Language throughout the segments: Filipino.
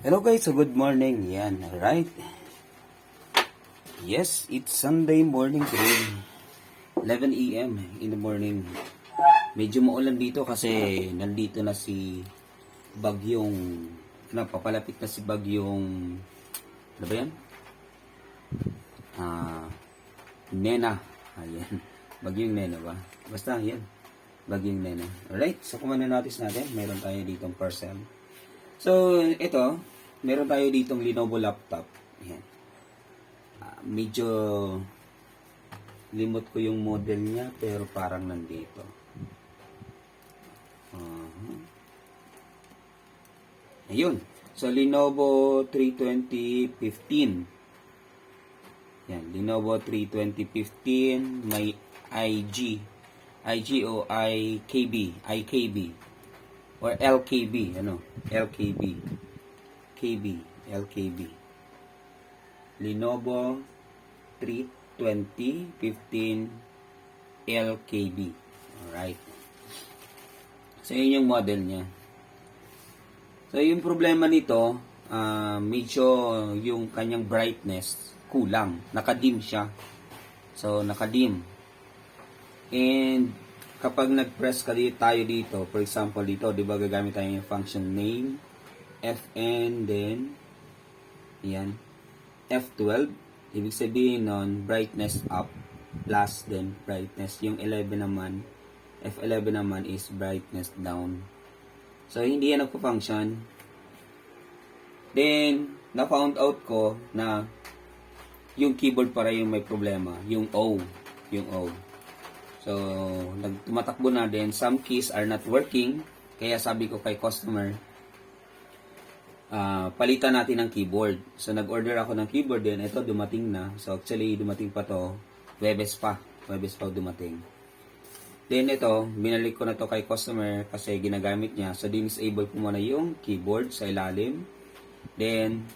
Hello guys, so good morning. Yan, alright. Yes, it's Sunday morning today. 11 a.m. in the morning. Medyo maulan dito kasi nandito na si Bagyong, papalapit na si Bagyong, ano ba yan? Nena. Ayan. Bagyong Nena ba? Basta, yan. Bagyong Nena. Alright, so kung notice natin, meron tayo ditong parcel. So, ito, meron tayo ditong Lenovo laptop. Ayan. Medyo limot ko yung model niya, pero parang nandito. Ayun. So, Lenovo 32015. Yan, Lenovo 32015, may IG o IKB or LKB, LKB. Lenovo 32015 LKB. Alright. So, yun yung model niya. So, yung problema nito, medyo yung kanyang brightness kulang. Nakadim siya. So, nakadim. And, kapag nag-press tayo dito, for example dito, di ba gagamit tayo yung function name, Fn, then, yan, F12. Ibig sabihin nun, brightness up, plus, then, brightness. Yung 11 naman, F11 naman is brightness down. So, hindi yan nagpo-function. Then, na-found out ko na yung keyboard para yung may problema. Yung O. So, tumatakbo na din. Some keys are not working. Kaya sabi ko kay customer, palitan natin ng keyboard. So, nag-order ako ng keyboard din. Ito, dumating na. So, actually, dumating pa to. Webes pa dumating. Then, ito, binalik ko na to kay customer kasi ginagamit niya. So, disable ko muna yung keyboard sa ilalim. Then,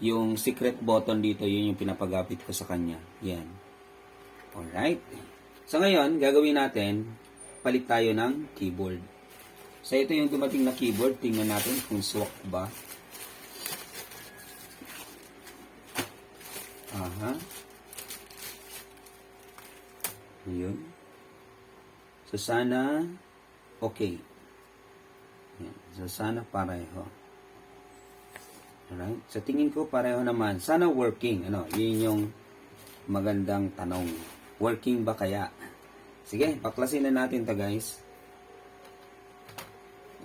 yung secret button dito, yun yung pinapagapit ko sa kanya. Yan. Alright. So, ngayon, gagawin natin, palit tayo ng keyboard. So, ito yung dumating na keyboard. Tingnan natin kung swak ba. Ayun. So, sana, okay. Yan. So, sana pareho. Alright. So, tingin ko pareho naman. Sana working. Yun yung magandang tanong. Working ba kaya? Sige, baklasin na natin to guys.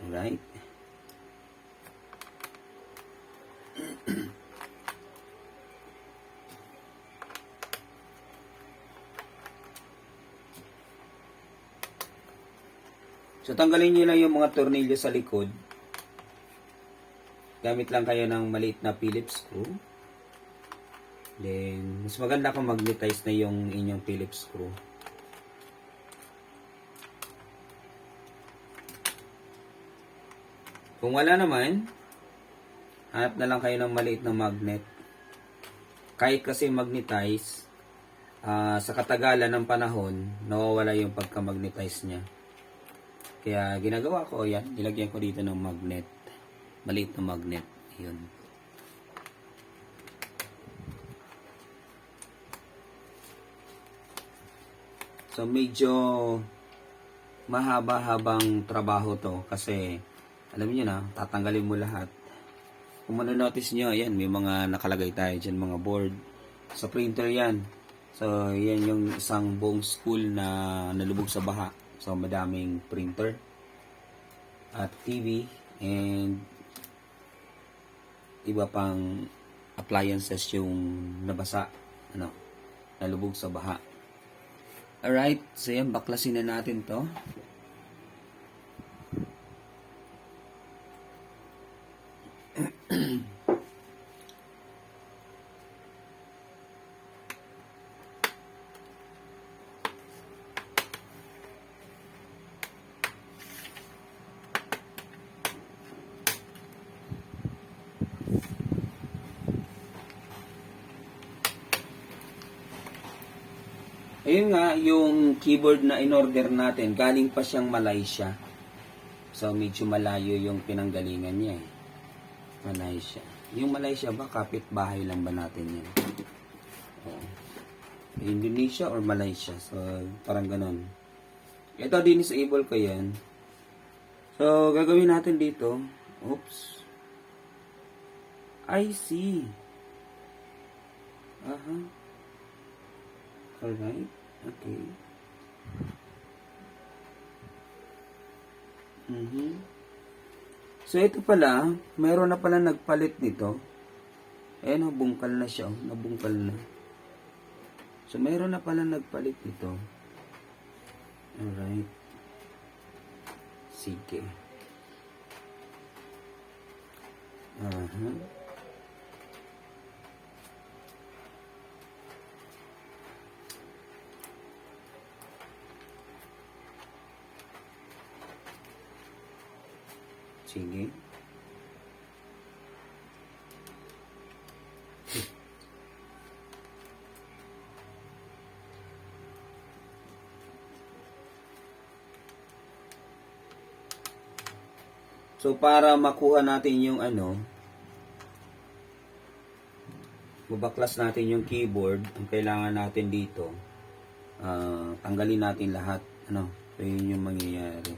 Alright. So, tanggalin nyo lang yung mga tornilyo sa likod. Gamit lang kayo ng maliit na Phillips screw. Then, mas maganda kung magnetize na yung inyong Phillips screw. Kung wala naman, hanap na lang kayo ng maliit na magnet. Kahit kasi magnetize, sa katagalan ng panahon, nawawala yung pagka-magnetize niya. Kaya ginagawa ko, yan, ilagyan ko dito ng magnet. Maliit na magnet. Yun. So, medyo mahaba-habang trabaho to kasi alam niyo na, tatanggalin mo lahat. Kung manonotice nyo, ayan, may mga nakalagay tayo dyan, mga board. Sa printer yan. So, yan yung isang buong school na nalubog sa baha. So, madaming printer at TV and iba pang appliances yung nabasa, nalubog sa baha. Alright, so yan, baklasin na natin to. Ayun nga, yung keyboard na in-order natin, galing pa siyang Malaysia. So, medyo malayo yung pinanggalingan niya. Malaysia. Yung Malaysia ba, kapitbahay lang ba natin yan? Indonesia or Malaysia? So, parang ganun. Ito, disable ko yan. So, gagawin natin dito. Oops. I see. Aha. Alright. Okay. So, ito pala, mayroon na pala nagpalit nito. Ayan, nabungkal na siya. Nabungkal na. So, mayroon na pala nagpalit nito. Alright. Sige. Aha. Sige. So, para makuha natin yung mabaklas natin yung keyboard, ang kailangan natin dito, tanggalin natin lahat. So, yun yung mangyayari.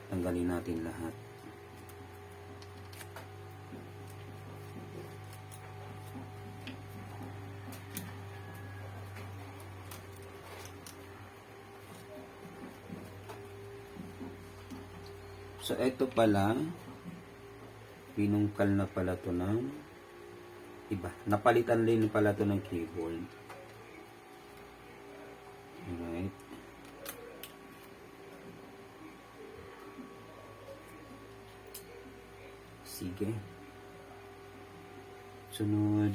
Tanggalin natin lahat. So, ito pala, pinungkal na pala to ng iba. Napalitan din pala to ng keyboard. Alright. Sige. Sunod.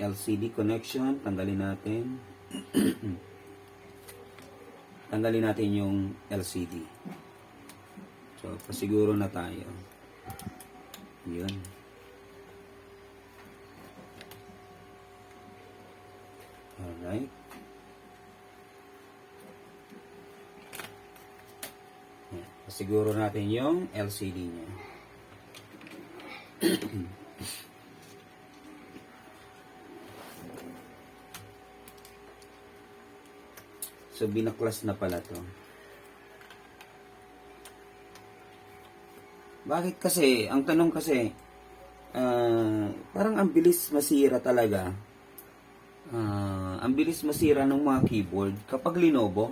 LCD connection. Tanggalin natin. Tanggalin natin yung LCD. So, pasiguro na tayo. Yun. Alright. Pasiguro natin yung LCD niya. So, binaklas na pala to. Bakit kasi, ang tanong kasi, parang ang bilis masira talaga. Ang bilis masira ng mga keyboard kapag Lenovo.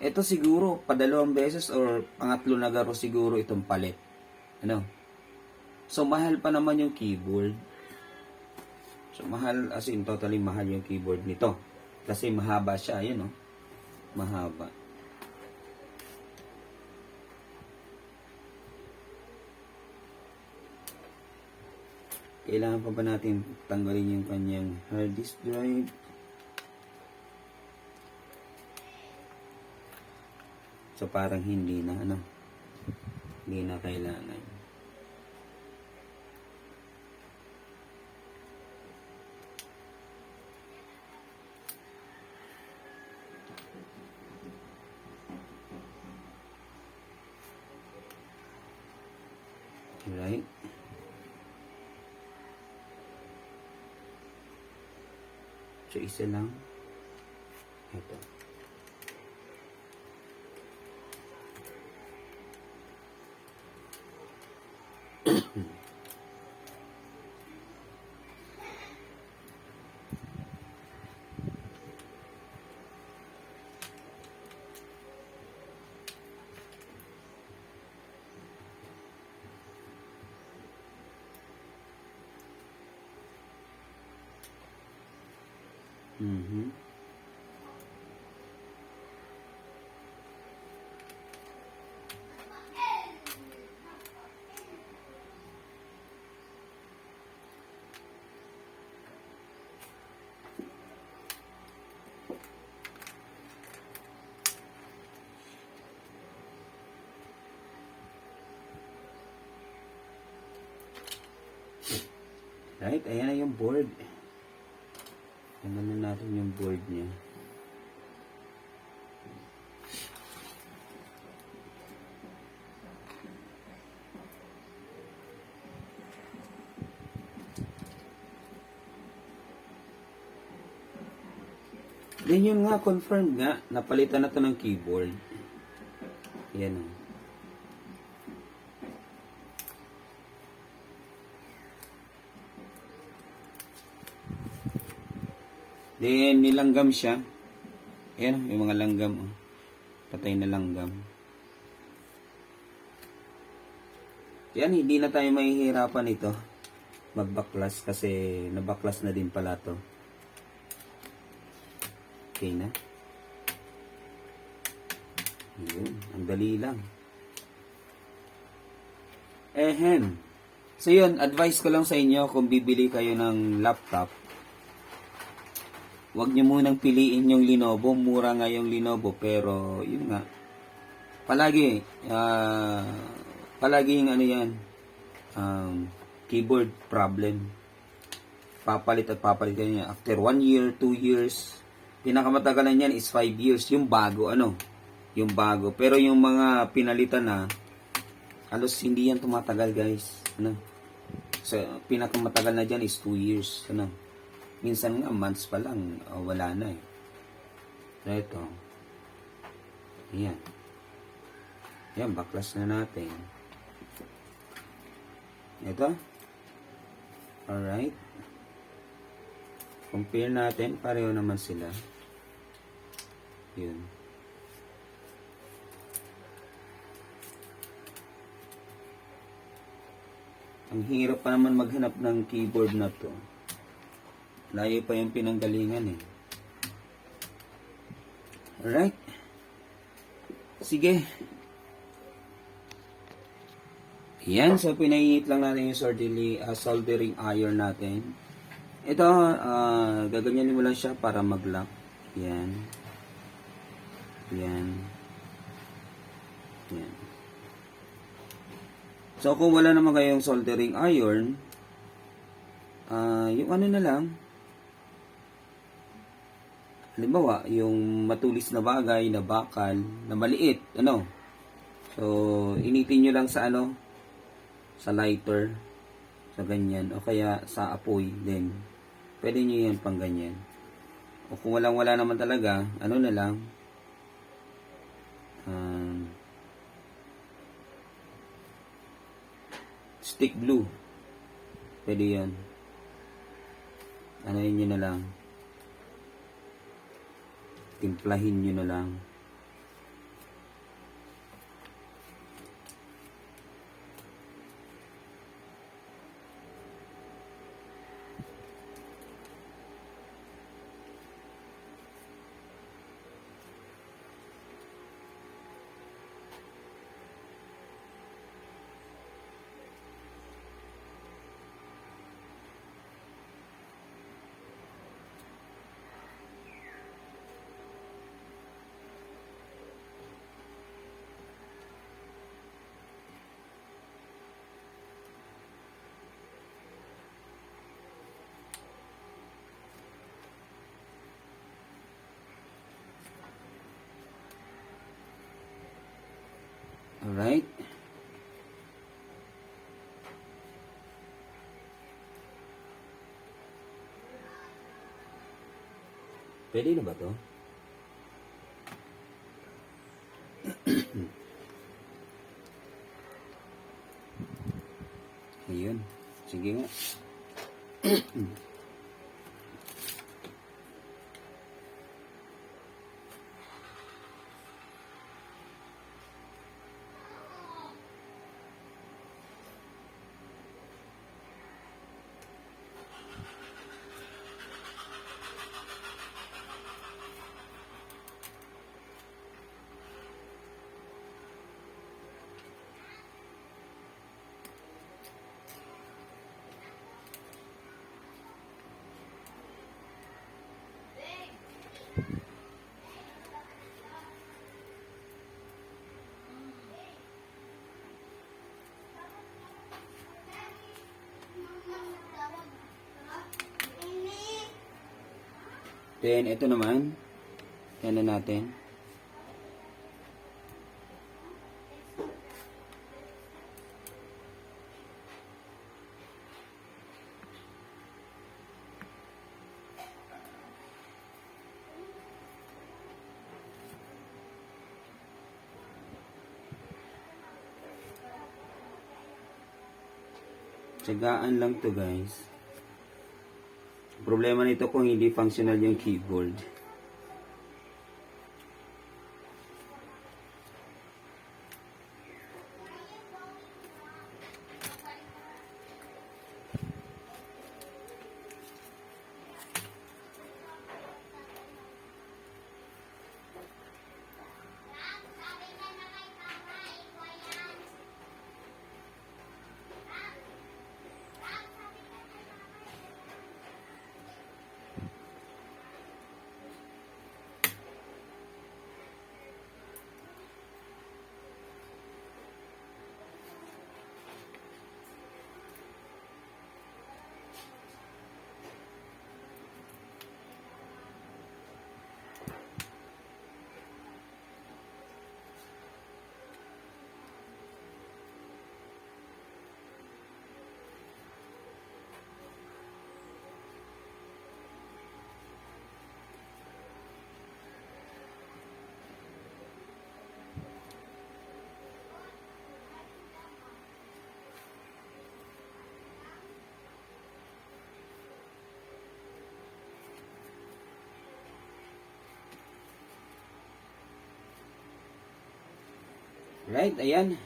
Ito siguro, padalawang beses or pangatlo na garo siguro itong palit. So, mahal pa naman yung keyboard. So, mahal, as in, totally mahal yung keyboard nito. Kasi mahaba siya, mahaba. Kailangan pa ba natin tanggalin yung kanyang hard disk drive? So, parang hindi na, hindi na kailangan. Right? So, isa lang. Ito. Right? Ayan na yung board. Tingnan natin yung board niya. Then yun nga, confirmed nga. Napalitan na to ng keyboard. Yan o. Then nilanggam siya. Ayan, yung mga langgam. Oh. Patay na langgam. Yan, hindi na tayo mahihirapan ito. Magbaklas kasi nabaklas na din pala to. Okay na. Yun, ang dali lang. Ehen. So yun, advice ko lang sa inyo kung bibili kayo ng laptop. Huwag nyo munang piliin yung Lenovo. Mura nga yung Lenovo, pero yun nga. Palagi yung ano yan, keyboard problem. Papalit at papalit ka niya. After 1 year, 2 years, pinakamatagal niyan is 5 years. Yung bago, yung bago. Pero yung mga pinalitan na, halos hindi yan tumatagal, guys. So, pinakamatagal na dyan is 2 years. Minsan nga, months pa lang, wala na eh. So, ito. Ayan. Ayan, baklas na natin. Ito. Alright. Compare natin. Pareho naman sila. Yun. Ang hirap pa naman maghanap ng keyboard na to. Layo pa yung pinanggalingan eh. Alright. Sige. Yan. So, pinainit lang natin yung soldering iron natin. Ito, gaganyanin mo lang siya para mag-lock. Yan. Yan. Yan. So, kung wala naman kayong soldering iron, yung ano na lang, halimbawa, yung matulis na bagay, na bakal, na maliit, So, initin nyo lang sa sa lighter, sa ganyan, o kaya sa apoy, then, pwede nyo yan pang ganyan. O kung wala naman talaga, na lang, stick glue, pwede yan. Yun nyo na lang. Timplahin nyo na lang. Alright. Pwede na ba to? Ayun. Sige nga. Then, ito naman. Yan na natin. Tiyagaan lang to guys. Problema nito kung hindi functional yung keyboard. Right, ayan.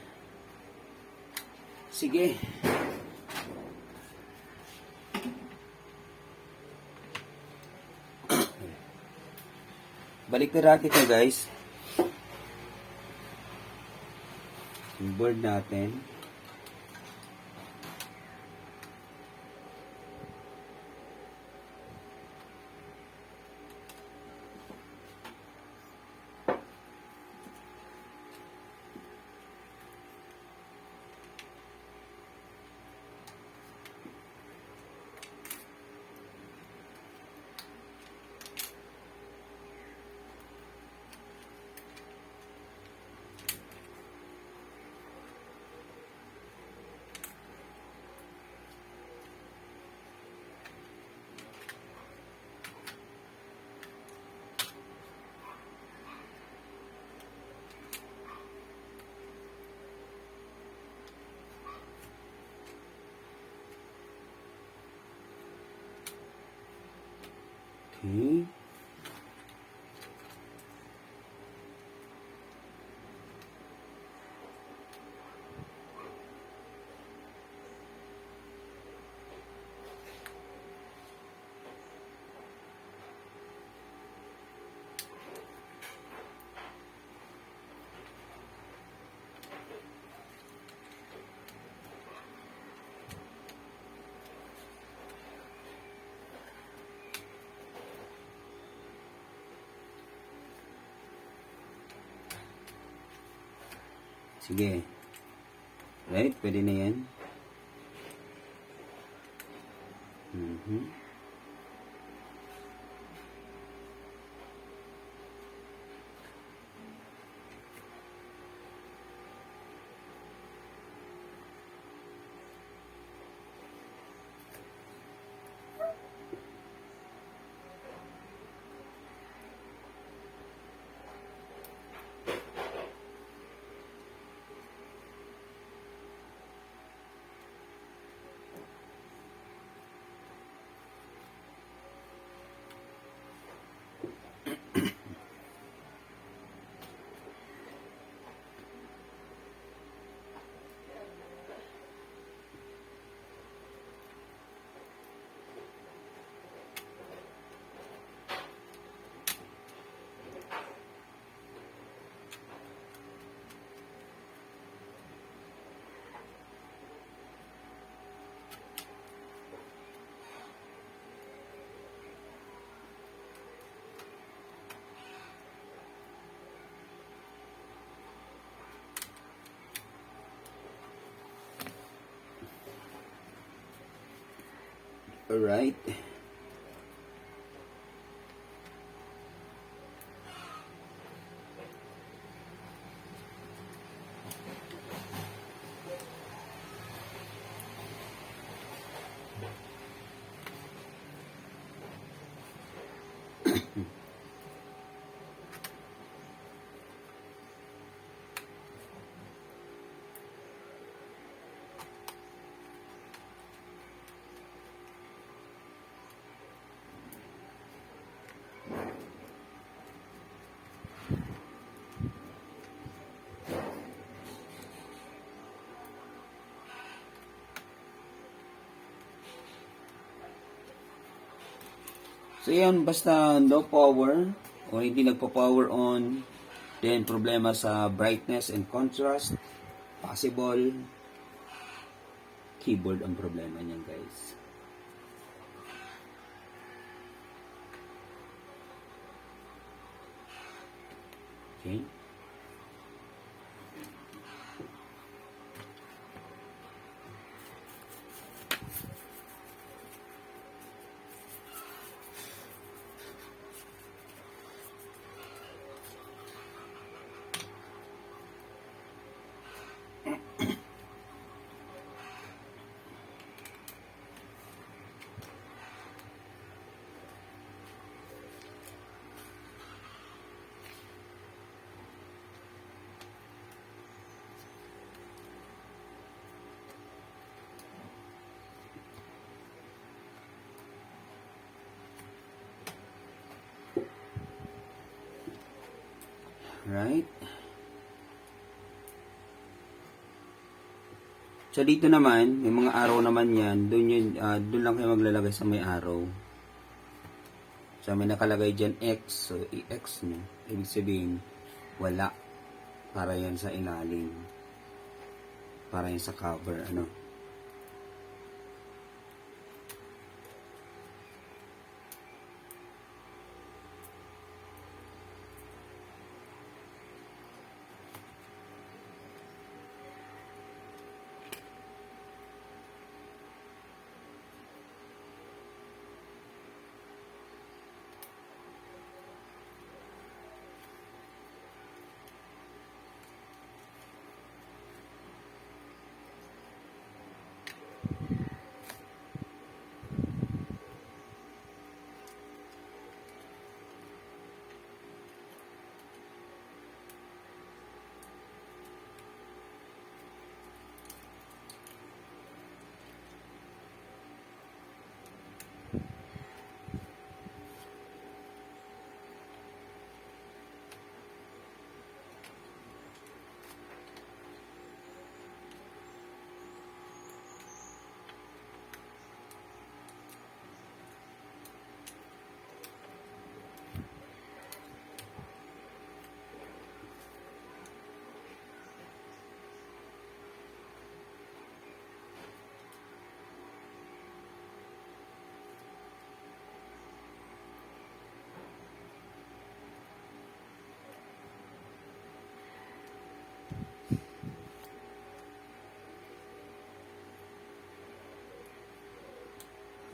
Sige. Balik na natin ito guys. Yung board natin. Okay. Sige. Right, pwede na yan. Alright. So yan, basta no power o hindi nagpo-power on, then problema sa brightness and contrast, possible keyboard ang problema niyan, guys. Okay. Right. So dito naman, may mga arrow naman yan. Doon lang kayo maglalagay sa may arrow. So may nakalagay dyan X. So i-X nyo. Ibig sabihin, wala. Para yan sa ilalim. Para yan sa cover. Ano?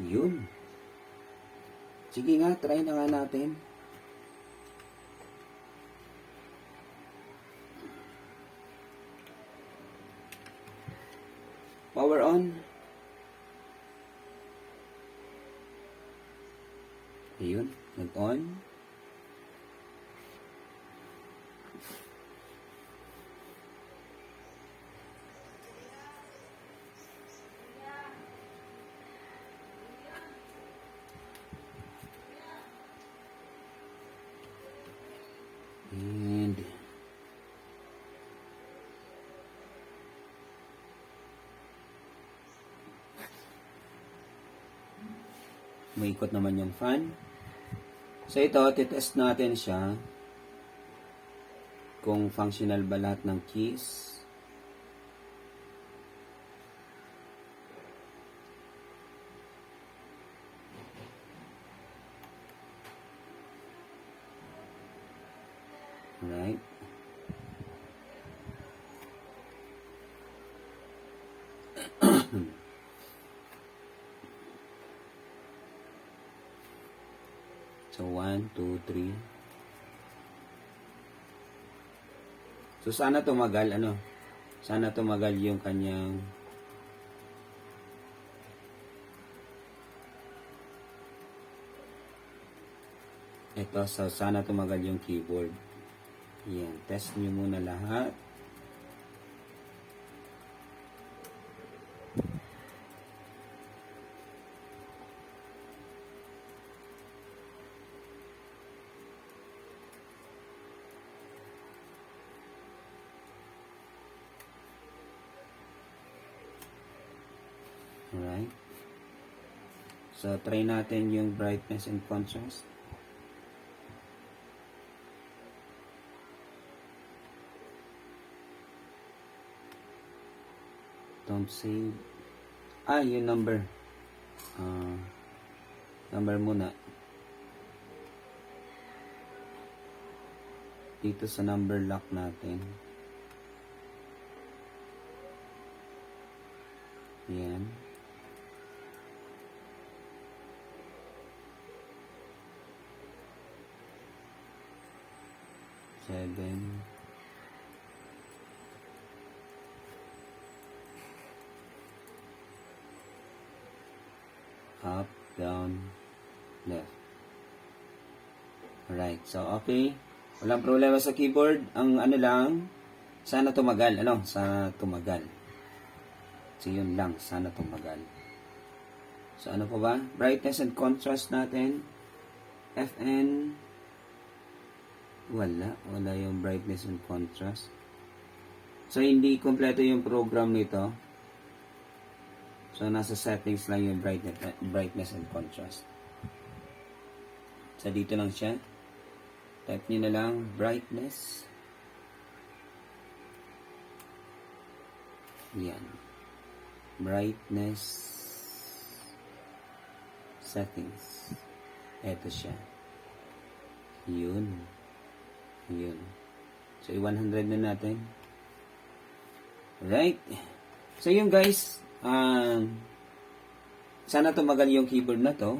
Yun. Sige nga, try na nga natin. Power on. Ayun, nag-on. And may ikot naman yung fan. So ito, titest natin siya kung functional ba lahat ng keys. Right. So 1, 2, 3. So sana tumagal sana tumagal yung kanyang ito, so sana tumagal yung keyboard. Yan, test nyo muna lahat. Alright. So, try natin yung brightness and contrast. Don't save. Yung number. Number muna. Dito sa number lock natin. Yan. Seven. Up, down, left. Alright, so okay. Walang problema sa keyboard. Ang ano lang, sana tumagal. Sana tumagal. So yun lang, sana tumagal. So ano pa ba? Brightness and contrast natin. FN. Wala yung brightness and contrast. So hindi kompleto yung program nito. So, nasa settings lang yung brightness and contrast. So, dito lang siya. Type nyo na lang, brightness. Yan. Brightness. Settings. Ito siya. Yun. So, 100 na natin. Right. So, yun guys. Sana tumagal yung keyboard na to.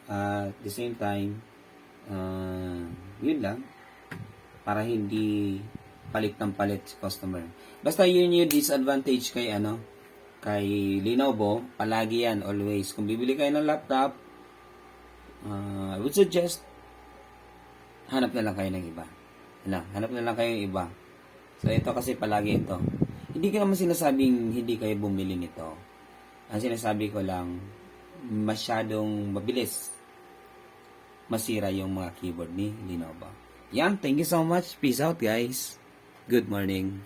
At the same time, yun lang. Para hindi palit ng palit si customer. Basta yun yung disadvantage kay Lenovo. Palagi yan, always. Kung bibili kayo ng laptop, I would suggest, hanap na lang kayo ng iba. Hanap na lang kayo ng iba. So, ito kasi palagi ito. Hindi ko naman sinasabing hindi kayo bumili nito. Ang sinasabi ko lang, masyadong mabilis masira yung mga keyboard ni Lenovo. Yan, thank you so much. Peace out guys. Good morning.